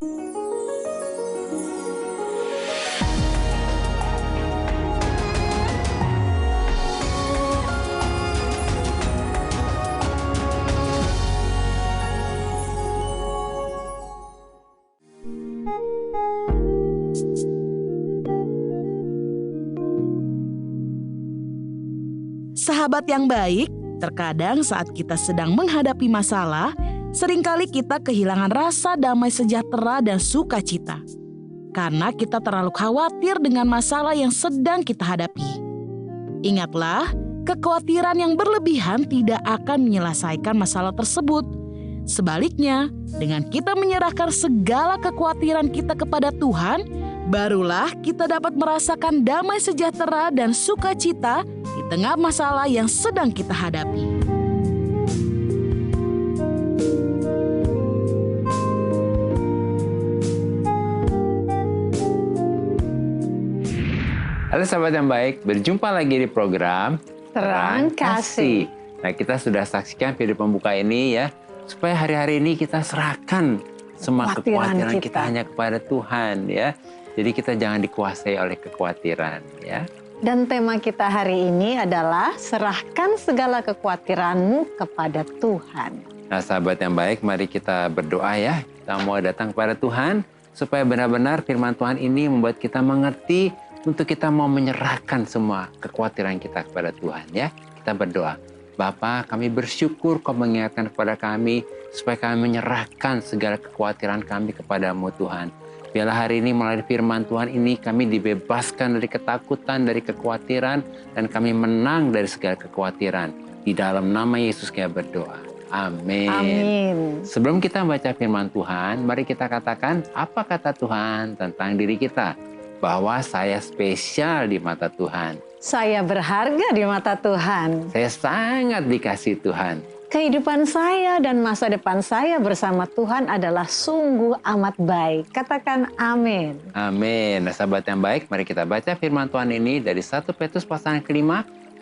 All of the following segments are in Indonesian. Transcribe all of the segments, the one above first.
Sahabat yang baik, terkadang saat kita sedang menghadapi masalah, seringkali kita kehilangan rasa damai sejahtera dan sukacita. Karena kita terlalu khawatir dengan masalah yang sedang kita hadapi. Ingatlah, kekhawatiran yang berlebihan tidak akan menyelesaikan masalah tersebut. Sebaliknya, dengan kita menyerahkan segala kekhawatiran kita kepada Tuhan, barulah kita dapat merasakan damai sejahtera dan sukacita di tengah masalah yang sedang kita hadapi. Halo sahabat yang baik, berjumpa lagi di program Terang Kasih. Nah, kita sudah saksikan video pembuka ini ya, supaya hari-hari ini kita serahkan semua kekhawatiran kita hanya kepada Tuhan ya. Jadi kita jangan dikuasai oleh kekhawatiran ya. Dan tema kita hari ini adalah serahkan segala kekhawatiranmu kepada Tuhan. Nah sahabat yang baik, mari kita berdoa ya. Kita mau datang kepada Tuhan supaya benar-benar firman Tuhan ini membuat kita mengerti untuk kita mau menyerahkan semua kekhawatiran kita kepada Tuhan ya. Kita berdoa. Bapa, kami bersyukur Kau mengingatkan kepada kami supaya kami menyerahkan segala kekhawatiran kami kepadamu Tuhan. Biarlah hari ini melalui firman Tuhan ini kami dibebaskan dari ketakutan, dari kekhawatiran, dan kami menang dari segala kekhawatiran. Di dalam nama Yesus kami berdoa. Amin. Amin. Sebelum kita membaca firman Tuhan, mari kita katakan apa kata Tuhan tentang diri kita. Bahwa saya spesial di mata Tuhan. Saya berharga di mata Tuhan. Saya sangat dikasihi Tuhan. Kehidupan saya dan masa depan saya bersama Tuhan adalah sungguh amat baik. Katakan amin. Amin. Nah, sahabat yang baik, mari kita baca firman Tuhan ini dari 1 Petrus pasal yang ke-5,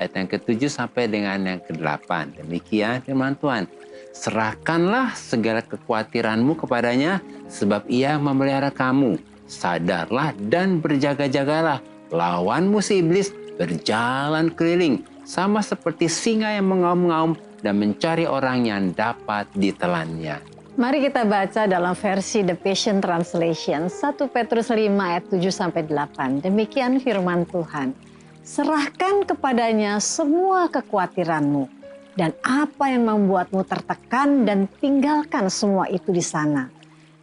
ayat yang ke-7 sampai dengan yang ke-8. Demikian firman Tuhan. Serahkanlah segala kekhawatiranmu kepadanya, sebab ia memelihara kamu. Sadarlah dan berjaga-jagalah. Lawan musuh iblis berjalan keliling, sama seperti singa yang mengaum-ngaum dan mencari orang yang dapat ditelannya. Mari kita baca dalam versi The Passion Translation 1 Petrus 5 ayat 7-8. Demikian firman Tuhan. Serahkan kepadanya semua kekhawatiranmu dan apa yang membuatmu tertekan dan tinggalkan semua itu di sana.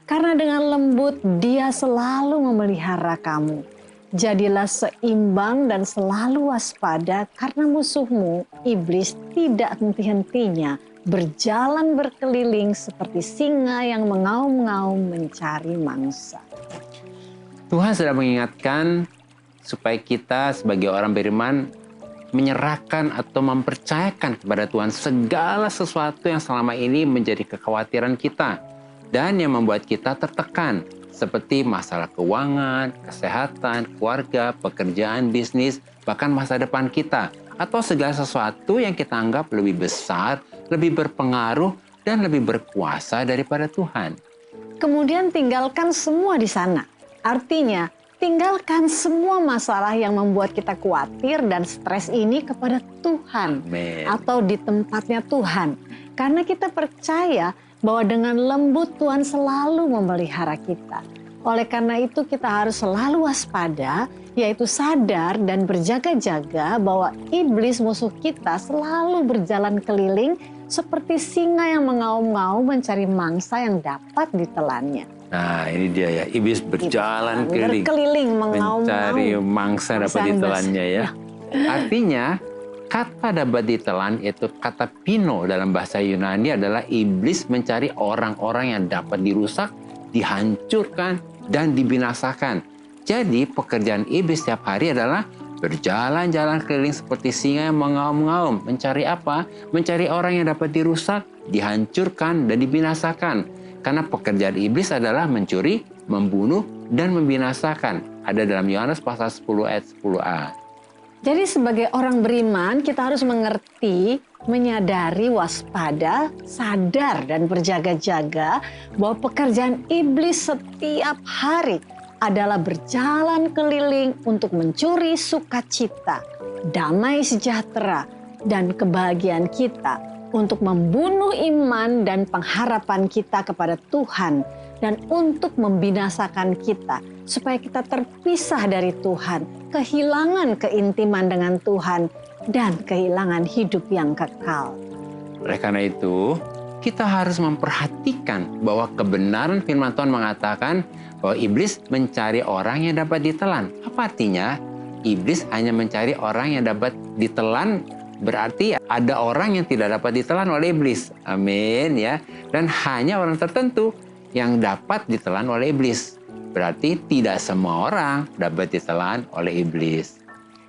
Karena dengan lembut dia selalu memelihara kamu. Jadilah seimbang dan selalu waspada karena musuhmu, iblis, tidak henti-hentinya berjalan berkeliling seperti singa yang mengaum-ngaum mencari mangsa. Tuhan sedang mengingatkan supaya kita sebagai orang beriman menyerahkan atau mempercayakan kepada Tuhan segala sesuatu yang selama ini menjadi kekhawatiran kita dan yang membuat kita tertekan. Seperti masalah keuangan, kesehatan, keluarga, pekerjaan, bisnis, bahkan masa depan kita. Atau segala sesuatu yang kita anggap lebih besar, lebih berpengaruh, dan lebih berkuasa daripada Tuhan. Kemudian tinggalkan semua di sana. Artinya, tinggalkan semua masalah yang membuat kita khawatir dan stres ini kepada Tuhan. Amen. Atau di tempatnya Tuhan. Karena kita percaya bahwa dengan lembut Tuhan selalu memelihara kita. Oleh karena itu kita harus selalu waspada, yaitu sadar dan berjaga-jaga bahwa iblis musuh kita selalu berjalan keliling seperti singa yang mengaum-ngaum mencari mangsa yang dapat ditelannya. Nah ini dia ya, iblis berjalan berkeliling mengaum-ngaum mencari mangsa dapat ditelannya ya. Artinya kata dapat ditelan itu kata pino dalam bahasa Yunani adalah iblis mencari orang-orang yang dapat dirusak, dihancurkan, dan dibinasakan. Jadi pekerjaan iblis setiap hari adalah berjalan-jalan keliling seperti singa yang mengaum-ngaum. Mencari apa? Mencari orang yang dapat dirusak, dihancurkan, dan dibinasakan. Karena pekerjaan iblis adalah mencuri, membunuh, dan membinasakan. Ada dalam Yohanes pasal 10 ayat 10a. Jadi sebagai orang beriman kita harus mengerti, menyadari, waspada, sadar dan berjaga-jaga bahwa pekerjaan iblis setiap hari adalah berjalan keliling untuk mencuri sukacita, damai sejahtera, dan kebahagiaan kita, untuk membunuh iman dan pengharapan kita kepada Tuhan, dan untuk membinasakan kita supaya kita terpisah dari Tuhan, kehilangan keintiman dengan Tuhan, dan kehilangan hidup yang kekal. Oleh karena itu, kita harus memperhatikan bahwa kebenaran firman Tuhan mengatakan bahwa iblis mencari orang yang dapat ditelan. Apa artinya? Iblis hanya mencari orang yang dapat ditelan, berarti ada orang yang tidak dapat ditelan oleh iblis. Amin ya. Dan hanya orang tertentu yang dapat ditelan oleh iblis. Berarti tidak semua orang dapat ditelan oleh iblis.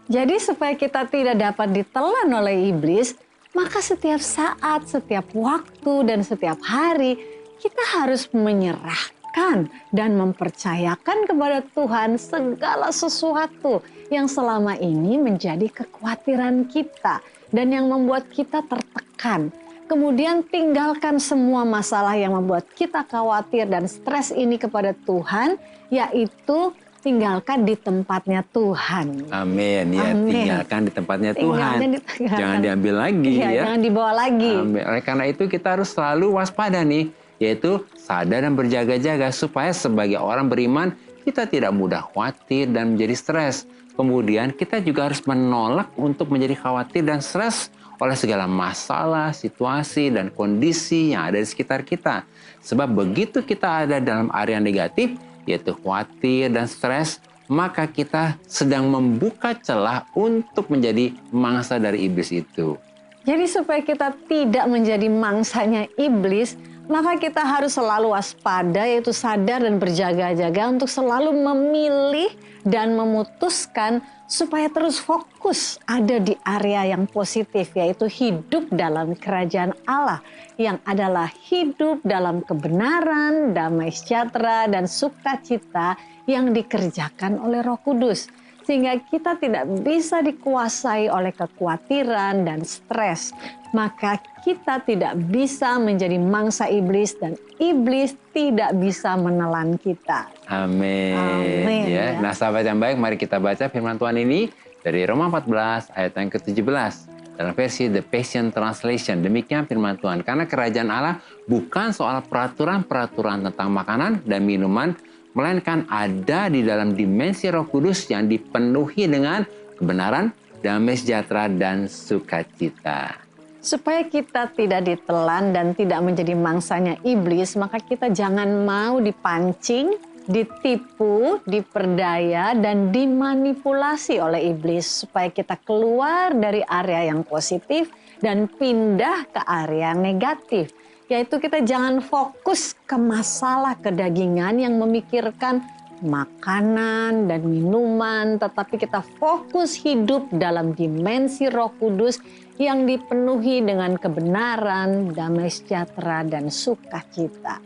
Jadi supaya kita tidak dapat ditelan oleh iblis, maka setiap saat, setiap waktu, dan setiap hari kita harus menyerahkan dan mempercayakan kepada Tuhan segala sesuatu yang selama ini menjadi kekhawatiran kita dan yang membuat kita tertekan. Kemudian tinggalkan semua masalah yang membuat kita khawatir dan stres ini kepada Tuhan, yaitu tinggalkan di tempatnya Tuhan. Amin ya, Amin. Tinggalkan di tempatnya Tuhan. Jangan diambil lagi ya. Jangan dibawa lagi. Amin. Oleh karena itu kita harus selalu waspada nih, yaitu sadar dan berjaga-jaga supaya sebagai orang beriman kita tidak mudah khawatir dan menjadi stres. Kemudian kita juga harus menolak untuk menjadi khawatir dan stres oleh segala masalah, situasi, dan kondisi yang ada di sekitar kita. Sebab begitu kita ada dalam area negatif, yaitu khawatir dan stres, maka kita sedang membuka celah untuk menjadi mangsa dari iblis itu. Jadi supaya kita tidak menjadi mangsanya iblis, maka kita harus selalu waspada, yaitu sadar dan berjaga-jaga untuk selalu memilih dan memutuskan supaya terus fokus ada di area yang positif, yaitu hidup dalam kerajaan Allah, yang adalah hidup dalam kebenaran, damai sejahtera, dan sukacita yang dikerjakan oleh Roh Kudus. Sehingga kita tidak bisa dikuasai oleh kekhawatiran dan stres. Maka kita tidak bisa menjadi mangsa iblis dan iblis tidak bisa menelan kita. Amin. Amin, Ya. ya. Nah sahabat yang baik, mari kita baca firman Tuhan ini dari Roma 14 ayat yang ke-17. Dalam versi The Passion Translation. Demikian firman Tuhan. Karena kerajaan Allah bukan soal peraturan-peraturan tentang makanan dan minuman, melainkan ada di dalam dimensi Roh Kudus yang dipenuhi dengan kebenaran, damai sejahtera, dan sukacita. Supaya kita tidak ditelan dan tidak menjadi mangsanya iblis, maka kita jangan mau dipancing, ditipu, diperdaya, dan dimanipulasi oleh iblis. Supaya kita keluar dari area yang positif dan pindah ke area yang negatif. Yaitu kita jangan fokus ke masalah kedagingan yang memikirkan makanan dan minuman, tetapi kita fokus hidup dalam dimensi Roh Kudus yang dipenuhi dengan kebenaran, damai sejahtera, dan sukacita.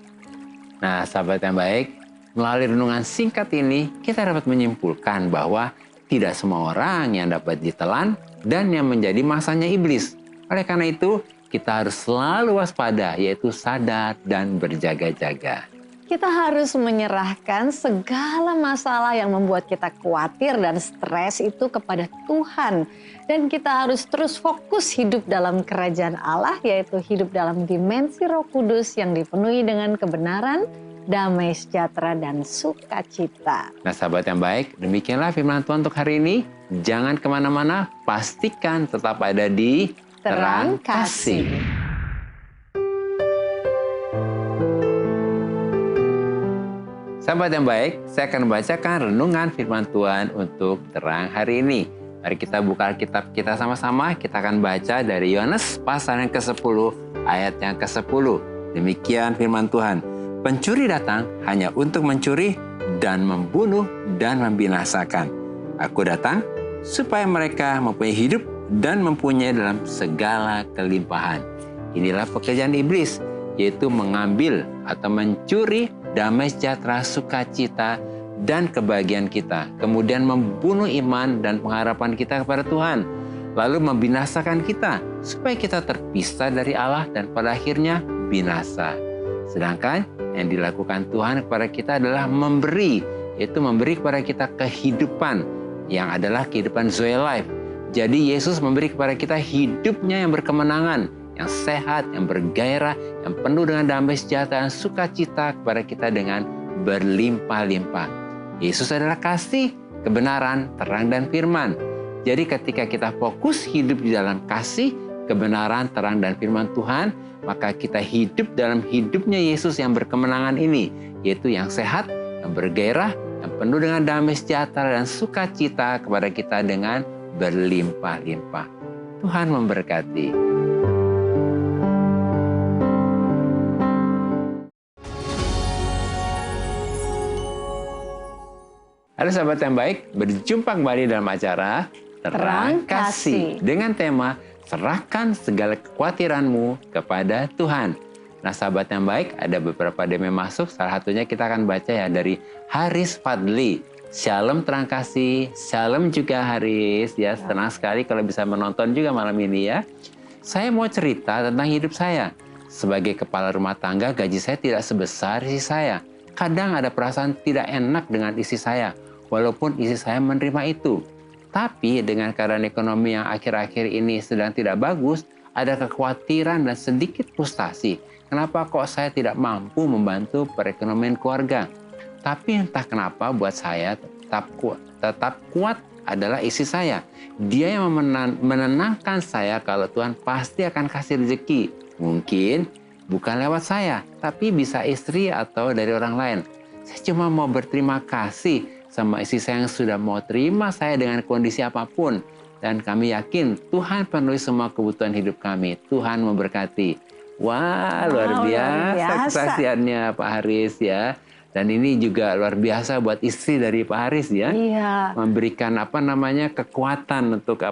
Nah sahabat yang baik, melalui renungan singkat ini kita dapat menyimpulkan bahwa tidak semua orang yang dapat ditelan dan yang menjadi mangsanya iblis. Oleh karena itu, kita harus selalu waspada, yaitu sadar dan berjaga-jaga. Kita harus menyerahkan segala masalah yang membuat kita khawatir dan stres itu kepada Tuhan. Dan kita harus terus fokus hidup dalam kerajaan Allah, yaitu hidup dalam dimensi Roh Kudus yang dipenuhi dengan kebenaran, damai sejahtera, dan sukacita. Nah sahabat yang baik, demikianlah firman Tuhan untuk hari ini. Jangan kemana-mana, pastikan tetap ada di Terang Kasih. Sahabat yang baik, saya akan membacakan renungan firman Tuhan untuk terang hari ini. Mari kita buka Alkitab kita sama-sama. Kita akan baca dari Yohanes pasal yang ke-10 ayat yang ke-10. Demikian firman Tuhan. Pencuri datang hanya untuk mencuri dan membunuh dan membinasakan. Aku datang supaya mereka mempunyai hidup dan mempunyai dalam segala kelimpahan. Inilah pekerjaan iblis, yaitu mengambil atau mencuri damai sejahtera, sukacita, dan kebahagiaan kita, kemudian membunuh iman dan pengharapan kita kepada Tuhan, lalu membinasakan kita supaya kita terpisah dari Allah dan pada akhirnya binasa. Sedangkan yang dilakukan Tuhan kepada kita adalah memberi, yaitu memberi kepada kita kehidupan yang adalah kehidupan Zoe Life. Jadi Yesus memberi kepada kita hidupnya yang berkemenangan, yang sehat, yang bergairah, yang penuh dengan damai sejahtera dan sukacita kepada kita dengan berlimpah-limpah. Yesus adalah kasih, kebenaran, terang, dan firman. Jadi ketika kita fokus hidup di dalam kasih, kebenaran, terang, dan firman Tuhan, maka kita hidup dalam hidupnya Yesus yang berkemenangan ini, yaitu yang sehat, yang bergairah, yang penuh dengan damai sejahtera dan sukacita kepada kita dengan berlimpah-limpah. Tuhan memberkati. Halo sahabat yang baik, berjumpa kembali dalam acara Terang Kasih dengan tema serahkan segala kekhawatiranmu kepada Tuhan. Nah sahabat yang baik, ada beberapa DM masuk, salah satunya kita akan baca ya dari Haris Fadli. Shalom Terang Kasih, shalom juga Haris ya, senang sekali kalau bisa menonton juga malam ini ya. Saya mau cerita tentang hidup saya. Sebagai kepala rumah tangga, gaji saya tidak sebesar istri saya. Kadang ada perasaan tidak enak dengan istri saya, walaupun istri saya menerima itu. Tapi dengan keadaan ekonomi yang akhir-akhir ini sedang tidak bagus, ada kekhawatiran dan sedikit frustasi. Kenapa kok saya tidak mampu membantu perekonomian keluarga? Tapi entah kenapa buat saya tetap kuat adalah istri saya. Dia yang menenangkan saya kalau Tuhan pasti akan kasih rezeki. Mungkin bukan lewat saya, tapi bisa istri atau dari orang lain. Saya cuma mau berterima kasih sama istri saya yang sudah mau terima saya dengan kondisi apapun. Dan kami yakin Tuhan penuhi semua kebutuhan hidup kami. Tuhan memberkati. Wah, luar biasa kesaksiannya Pak Haris ya. Dan ini juga luar biasa buat istri dari Pak Haris ya. Iya. Memberikan kekuatan untuk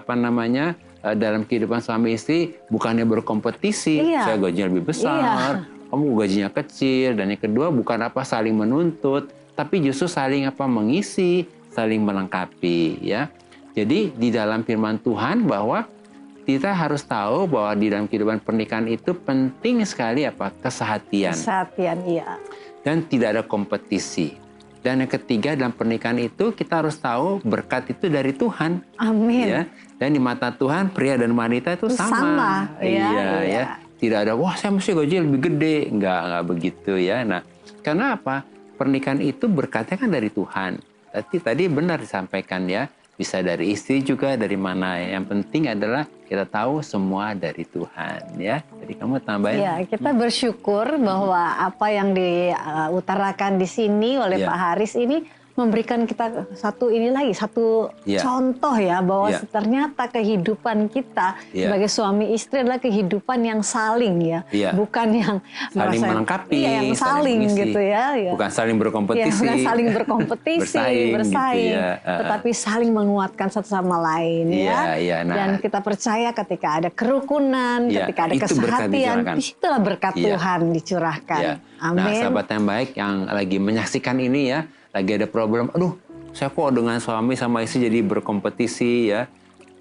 dalam kehidupan suami istri, bukannya berkompetisi. Iya. Saya gajinya lebih besar, kamu gajinya kecil, dan yang kedua bukan saling menuntut, tapi justru saling mengisi, saling melengkapi ya. Jadi di dalam firman Tuhan bahwa kita harus tahu bahwa di dalam kehidupan pernikahan itu penting sekali kesehatian. Kesehatian, iya. Dan tidak ada kompetisi. Dan yang ketiga dalam pernikahan itu kita harus tahu berkat itu dari Tuhan. Amin. Ya. Dan di mata Tuhan pria dan wanita itu sama. Ya. Tidak ada wah saya mesti gaji lebih gede. Enggak begitu ya. Nah, karena apa? Pernikahan itu berkatnya kan dari Tuhan. Tadi benar disampaikan ya. Bisa dari istri juga, dari mana. Yang penting adalah kita tahu semua dari Tuhan ya. Jadi kamu tambahin. Ya, kita bersyukur bahwa apa yang diutarakan di sini oleh Pak Haris ini memberikan kita satu contoh ya bahwa ternyata kehidupan kita sebagai suami istri adalah kehidupan yang saling bukan yang saling melengkapi, yang saling gitu ya. Bukan saling berkompetisi, bukan saling berkompetisi, bersaing, gitu tetapi saling menguatkan satu sama lain nah, dan kita percaya ketika ada kerukunan, ketika ada kesehatan, disitulah berkat Tuhan dicurahkan. Amin. Nah, sahabat yang baik yang lagi menyaksikan ini ya, lagi ada problem, aduh saya kok dengan suami sama istri jadi berkompetisi ya.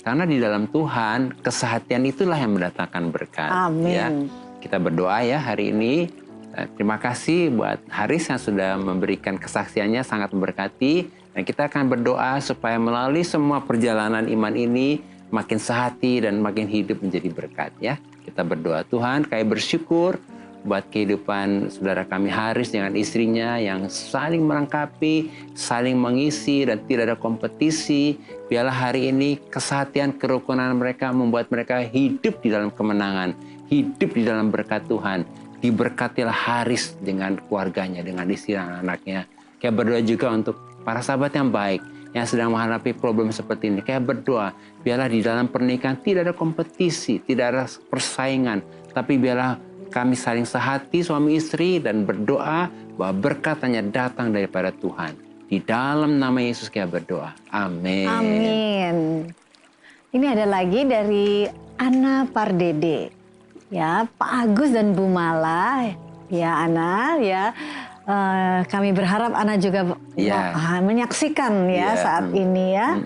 Karena di dalam Tuhan, kesehatan itulah yang mendatangkan berkat. Amin. Ya. Kita berdoa ya hari ini. Terima kasih buat Haris yang sudah memberikan kesaksiannya sangat memberkati. Dan kita akan berdoa supaya melalui semua perjalanan iman ini makin sehati dan makin hidup menjadi berkat ya. Kita berdoa Tuhan, kami bersyukur buat kehidupan saudara kami Haris dengan istrinya yang saling melengkapi, saling mengisi dan tidak ada kompetisi. Biarlah hari ini kesehatan kerukunan mereka membuat mereka hidup di dalam kemenangan, hidup di dalam berkat Tuhan. Diberkatilah Haris dengan keluarganya, dengan istri dan anaknya. Kayak berdoa juga untuk para sahabat yang baik yang sedang menghadapi problem seperti ini. Kayak berdoa, biarlah di dalam pernikahan tidak ada kompetisi, tidak ada persaingan, tapi biarlah kami saling sehati suami istri dan berdoa bahwa berkat hanya datang daripada Tuhan. Di dalam nama Yesus kita berdoa. Amin. Amin. Ini ada lagi dari Ana Pardede. Ya, Pak Agus dan Bu Mala. Ya, Ana ya. Kami berharap Ana juga menyaksikan ya saat ini ya.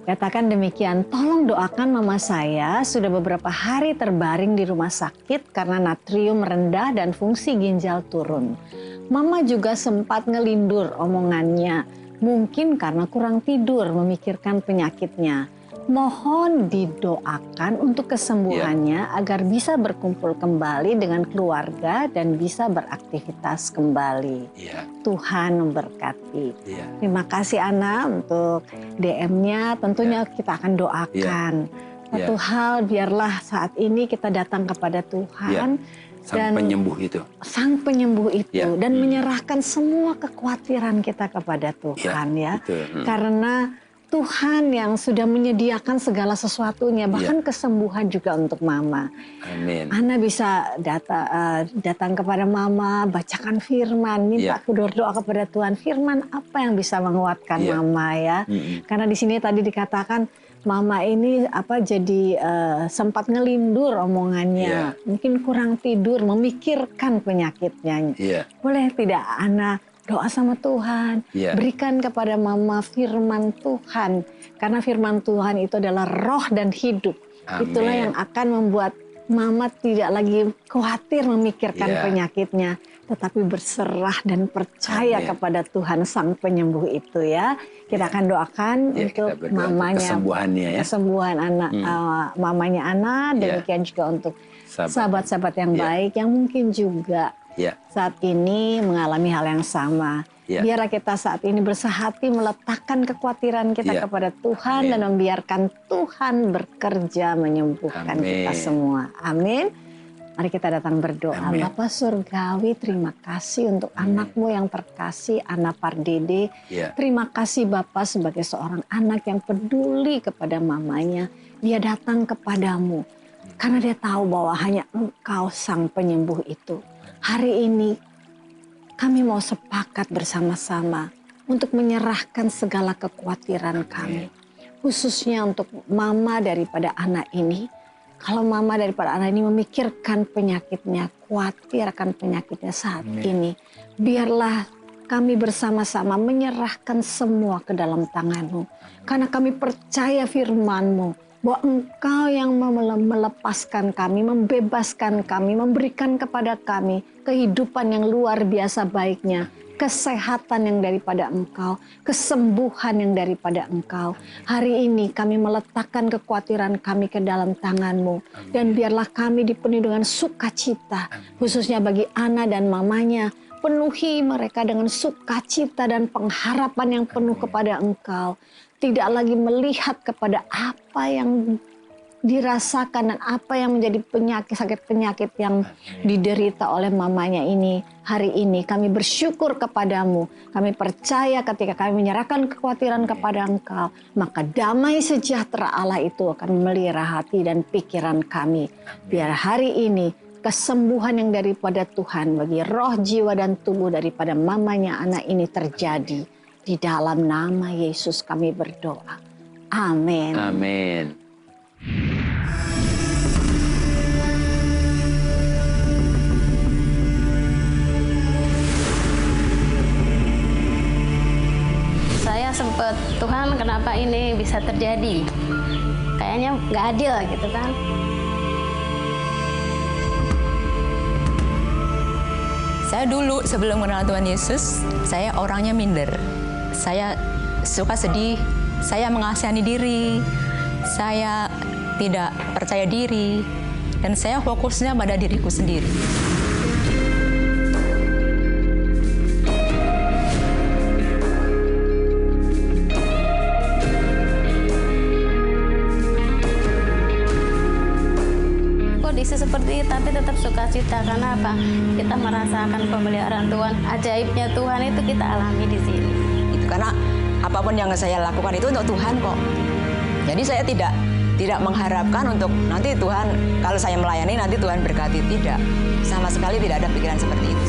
Katakan demikian, tolong doakan mama saya sudah beberapa hari terbaring di rumah sakit karena natrium rendah dan fungsi ginjal turun. Mama juga sempat ngelindur omongannya, mungkin karena kurang tidur memikirkan penyakitnya. Mohon didoakan untuk kesembuhannya agar bisa berkumpul kembali dengan keluarga dan bisa beraktivitas kembali. Tuhan memberkati. Terima kasih Ana untuk DM-nya. Tentunya kita akan doakan. Satu hal, biarlah saat ini kita datang kepada Tuhan. Sang penyembuh itu. Sang penyembuh itu. Dan menyerahkan semua kekhawatiran kita kepada Tuhan ya. Karena Tuhan yang sudah menyediakan segala sesuatunya, bahkan kesembuhan juga untuk Mama. Amin. Ana bisa datang kepada Mama, bacakan firman, minta doa kepada Tuhan. Firman apa yang bisa menguatkan Mama ya? Karena di sini tadi dikatakan Mama ini jadi sempat ngelindur omongannya, mungkin kurang tidur, memikirkan penyakitnya. Boleh tidak Ana doa sama Tuhan, berikan kepada Mama firman Tuhan. Karena firman Tuhan itu adalah roh dan hidup. Amen. Itulah yang akan membuat Mama tidak lagi khawatir memikirkan penyakitnya. Tetapi berserah dan percaya kepada Tuhan Sang Penyembuh itu ya. Kita akan doakan untuk mamanya. Kesembuhan anak, mamanya Ana. Demikian juga untuk sahabat-sahabat yang baik yang mungkin juga saat ini mengalami hal yang sama. Biar kita saat ini bersehati meletakkan kekhawatiran kita kepada Tuhan dan membiarkan Tuhan bekerja menyembuhkan kita semua. Amin. Mari kita datang berdoa. Bapa Surgawi, terima kasih untuk anakmu yang terkasih, Ana Pardede. Terima kasih Bapa sebagai seorang anak yang peduli kepada mamanya. Dia datang kepadamu karena dia tahu bahwa hanya Engkau Sang Penyembuh itu. Hari ini kami mau sepakat bersama-sama untuk menyerahkan segala kekhawatiran kami. Khususnya untuk mama daripada anak ini. Kalau mama daripada anak ini memikirkan penyakitnya, khawatir akan penyakitnya saat ini. Biarlah kami bersama-sama menyerahkan semua ke dalam tangan-Mu. Karena kami percaya firman-Mu. Bahwa Engkau yang melepaskan kami, membebaskan kami, memberikan kepada kami kehidupan yang luar biasa baiknya, kesehatan yang daripada Engkau, kesembuhan yang daripada Engkau. Hari ini kami meletakkan kekhawatiran kami ke dalam tangan-Mu. Dan biarlah kami dipenuhi dengan sukacita, khususnya bagi Ana dan mamanya. Penuhi mereka dengan sukacita dan pengharapan yang penuh kepada Engkau. Tidak lagi melihat kepada apa yang dirasakan dan apa yang menjadi sakit penyakit yang diderita oleh mamanya ini. Hari ini kami bersyukur kepadamu. Kami percaya ketika kami menyerahkan kekhawatiran kepada Engkau, maka damai sejahtera Allah itu akan memelihara hati dan pikiran kami. Biar hari ini kesembuhan yang daripada Tuhan bagi roh, jiwa, dan tubuh daripada mamanya anak ini terjadi. Di dalam nama Yesus kami berdoa. Amin. Amin. Saya sempat, Tuhan kenapa ini bisa terjadi? Kayaknya nggak adil gitu kan. Saya dulu sebelum mengenal Tuhan Yesus, saya orangnya minder. Saya suka sedih, saya mengasihani diri, saya tidak percaya diri, dan saya fokusnya pada diriku sendiri. Kondisi seperti itu, tapi tetap sukacita. Karena apa? Kita merasakan pemeliharaan Tuhan, ajaibnya Tuhan itu kita alami di sini. Karena apapun yang saya lakukan itu untuk Tuhan kok. Jadi saya tidak mengharapkan untuk nanti Tuhan, kalau saya melayani nanti Tuhan berkati. Tidak. Sama sekali tidak ada pikiran seperti itu.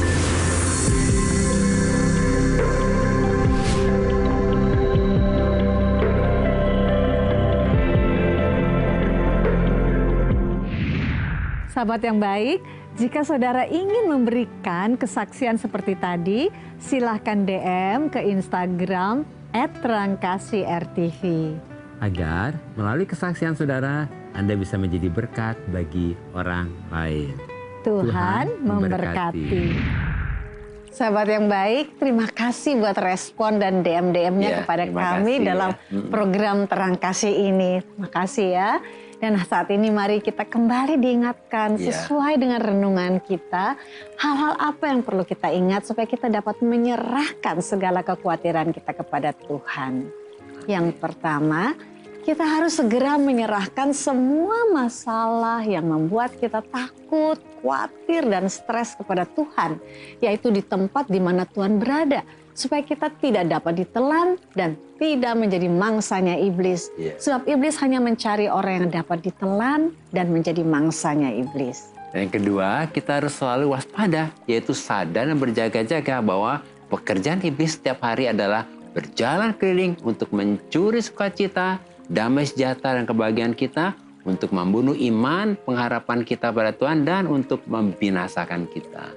Sahabat yang baik, Jika saudara ingin memberikan kesaksian seperti tadi, silahkan DM ke Instagram @terangkasih_RTV. Agar melalui kesaksian saudara, Anda bisa menjadi berkat bagi orang lain. Tuhan memberkati. Sahabat yang baik, terima kasih buat respon dan DM-DM-nya kepada kami dalam program Terang Kasih ini. Terima kasih ya. Dan saat ini mari kita kembali diingatkan sesuai dengan renungan kita, hal-hal apa yang perlu kita ingat supaya kita dapat menyerahkan segala kekhawatiran kita kepada Tuhan. Yang pertama, kita harus segera menyerahkan semua masalah yang membuat kita takut, khawatir, dan stres kepada Tuhan. Yaitu di tempat di mana Tuhan berada. Supaya kita tidak dapat ditelan dan tidak menjadi mangsanya iblis. Sebab iblis hanya mencari orang yang dapat ditelan dan menjadi mangsanya iblis. Dan yang kedua, kita harus selalu waspada. Yaitu sadar dan berjaga-jaga bahwa pekerjaan iblis setiap hari adalah berjalan keliling untuk mencuri sukacita, damai sejahtera dan kebahagiaan kita, untuk membunuh iman, pengharapan kita pada Tuhan, dan untuk membinasakan kita.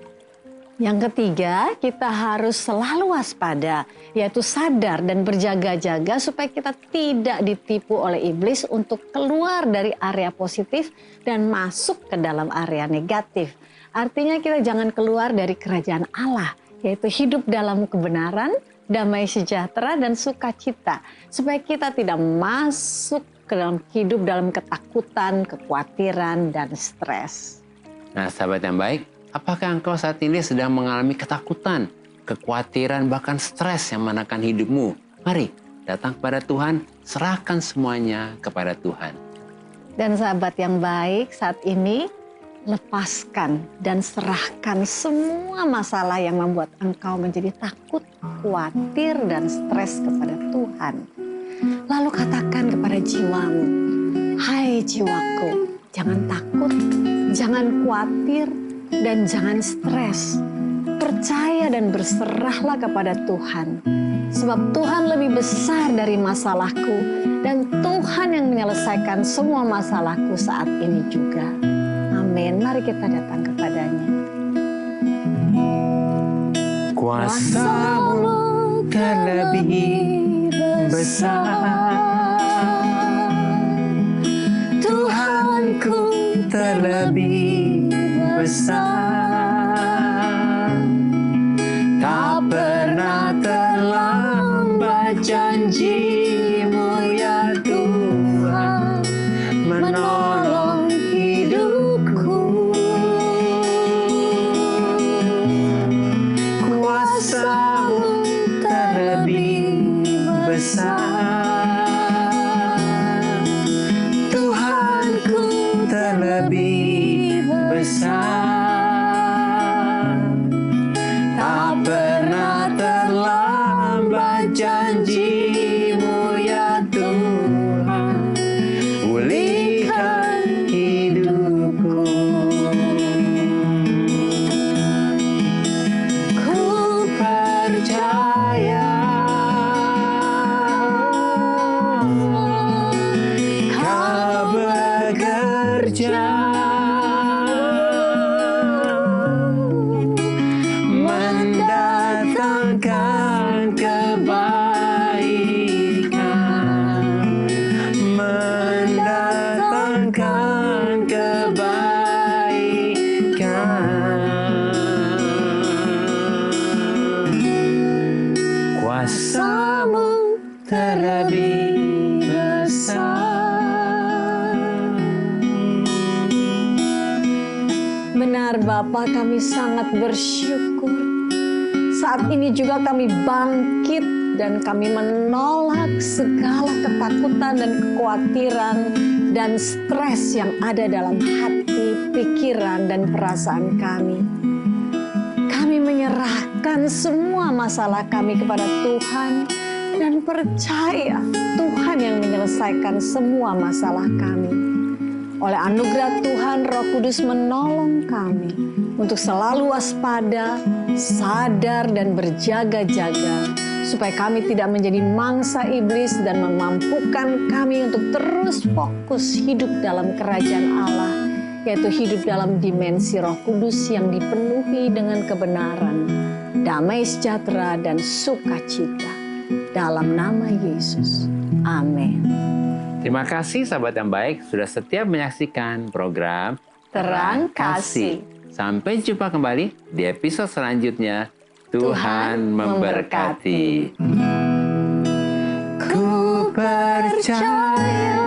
Yang ketiga, kita harus selalu waspada, yaitu sadar dan berjaga-jaga supaya kita tidak ditipu oleh iblis untuk keluar dari area positif dan masuk ke dalam area negatif. Artinya kita jangan keluar dari kerajaan Allah, yaitu hidup dalam kebenaran, damai sejahtera dan sukacita, supaya kita tidak masuk ke dalam hidup dalam ketakutan, kekhawatiran, dan stres. Nah, sahabat yang baik, apakah engkau saat ini sedang mengalami ketakutan, kekhawatiran, bahkan stres yang menekan hidupmu? Mari datang kepada Tuhan, serahkan semuanya kepada Tuhan. Dan sahabat yang baik, saat ini lepaskan dan serahkan semua masalah yang membuat engkau menjadi takut, khawatir, dan stres kepada Tuhan. Lalu katakan kepada jiwamu, hai jiwaku, jangan takut, jangan khawatir, dan jangan stres. Percaya dan berserahlah kepada Tuhan. Sebab Tuhan lebih besar dari masalahku, dan Tuhan yang menyelesaikan semua masalahku saat ini juga. Amin. Mari kita datang kepadanya. Kuasa-Mu terlebih besar, Tuhanku terlebih besar. Tak pernah terlambat janji-Mu ya Tuhan, menolong hidupku. Kuasa-Mu terlebih besar, Tuhanku terlebih besar. Tak pernah terlambat janji-Mu ya Tuhan, pulihkan hidupku. Ku percaya Kau bekerja mendatangkan kebaikan, mendatangkan kebaikan. Kuasa-Mu terlebih besar. Benar Bapa, kami sangat bersyukur. Saat ini juga kami bangkit dan kami menolak segala ketakutan dan kekhawatiran dan stres yang ada dalam hati, pikiran, dan perasaan kami. Kami menyerahkan semua masalah kami kepada Tuhan dan percaya Tuhan yang menyelesaikan semua masalah kami. Oleh anugerah Tuhan, Roh Kudus menolong kami untuk selalu waspada, sadar, dan berjaga-jaga, supaya kami tidak menjadi mangsa iblis dan memampukan kami untuk terus fokus hidup dalam kerajaan Allah, yaitu hidup dalam dimensi Roh Kudus yang dipenuhi dengan kebenaran, damai sejahtera, dan sukacita. Dalam nama Yesus. Amin. Terima kasih sahabat yang baik sudah setia menyaksikan program Terang Kasih. Sampai jumpa kembali di episode selanjutnya. Tuhan memberkati. Ku percaya